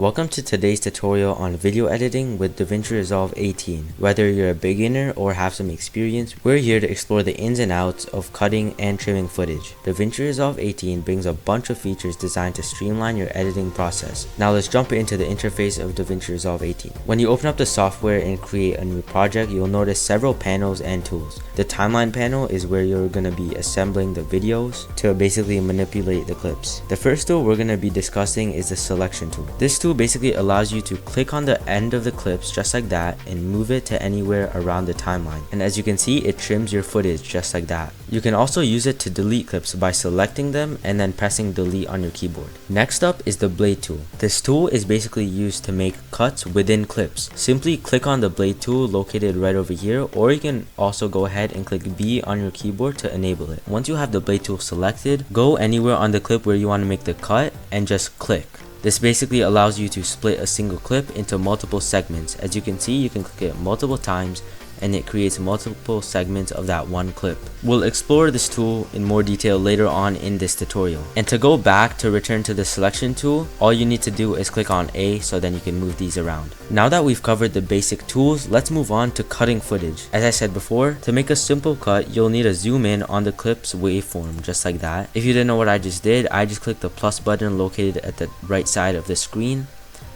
Welcome to today's tutorial on video editing with Davinci Resolve 18. Whether you're a beginner or have some experience, we're here to explore the ins and outs of cutting and trimming footage. Davinci Resolve 18 brings a bunch of features designed to streamline your editing process. Now let's jump into the interface of Davinci Resolve 18. When you open up the software and create a new project, you'll notice several panels and tools. The timeline panel is where you're going to be assembling the videos to basically manipulate the clips. The first tool we're going to be discussing is the selection tool. This tool basically allows you to click on the end of the clips just like that and move it to anywhere around the timeline. And as you can see, it trims your footage just like that. You can also use it to delete clips by selecting them and then pressing delete on your keyboard. Next up is the blade tool. This tool is basically used to make cuts within clips. Simply click on the blade tool located right over here, or you can also go ahead and click B on your keyboard to enable it. Once you have the blade tool selected, go anywhere on the clip where you want to make the cut and just click. This basically allows you to split a single clip into multiple segments. As you can see, you can click it multiple times and it creates multiple segments of that one clip. We'll explore this tool in more detail later on in this tutorial. And to go back to return to the selection tool, all you need to do is click on A so then you can move these around. Now that we've covered the basic tools, let's move on to cutting footage. As I said before, to make a simple cut, you'll need to zoom in on the clip's waveform just like that. If you didn't know what I just did, I just clicked the plus button located at the right side of the screen.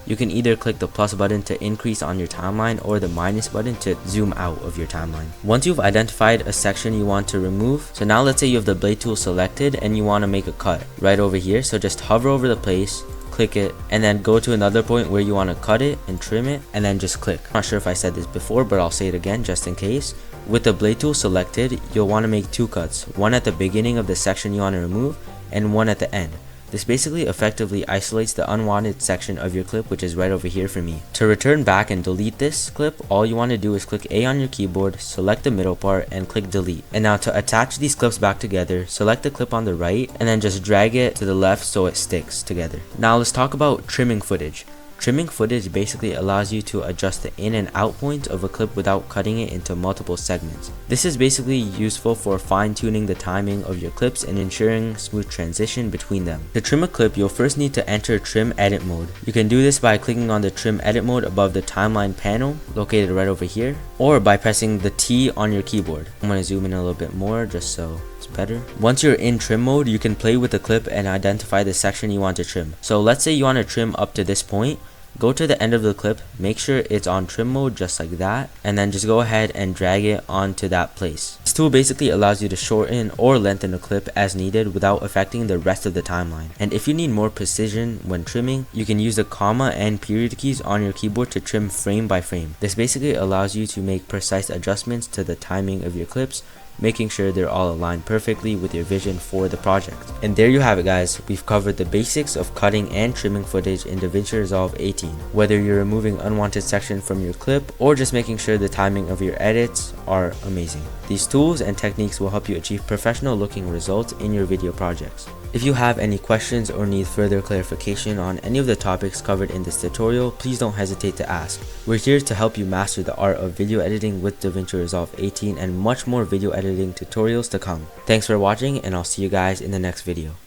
You can either click the plus button to increase on your timeline or the minus button to zoom out of your timeline. Once you've identified a section you want to remove, so now let's say you have the blade tool selected and you want to make a cut right over here. So just hover over the place, click it, and then go to another point where you want to cut it and trim it, and then just click. I'm not sure if I said this before, but I'll say it again just in case. With the blade tool selected, you'll want to make two cuts, one at the beginning of the section you want to remove and one at the end. This basically effectively isolates the unwanted section of your clip, which is right over here for me. To return back and delete this clip, all you want to do is click A on your keyboard, select the middle part, and click delete. And now to attach these clips back together, select the clip on the right and then just drag it to the left so it sticks together. Now let's talk about trimming footage. Trimming footage basically allows you to adjust the in and out points of a clip without cutting it into multiple segments. This is basically useful for fine-tuning the timing of your clips and ensuring smooth transition between them. To trim a clip, you'll first need to enter trim edit mode. You can do this by clicking on the trim edit mode above the timeline panel located right over here, or by pressing the T on your keyboard. I'm going to zoom in a little bit more just so it's better. Once you're in trim mode, you can play with the clip and identify the section you want to trim. So let's say you want to trim up to this point. Go to the end of the clip, make sure it's on trim mode just like that, and then just go ahead and drag it onto that place. This tool basically allows you to shorten or lengthen a clip as needed without affecting the rest of the timeline. And if you need more precision when trimming, you can use the comma and period keys on your keyboard to trim frame by frame. This basically allows you to make precise adjustments to the timing of your clips, making sure they're all aligned perfectly with your vision for the project. And there you have it, guys. We've covered the basics of cutting and trimming footage in Davinci Resolve 18. Whether you're removing unwanted section from your clip or just making sure the timing of your edits are amazing. These tools and techniques will help you achieve professional looking results in your video projects. If you have any questions or need further clarification on any of the topics covered in this tutorial, please don't hesitate to ask. We're here to help you master the art of video editing with Davinci Resolve 18 and much more video editing tutorials to come. Thanks for watching, and I'll see you guys in the next video.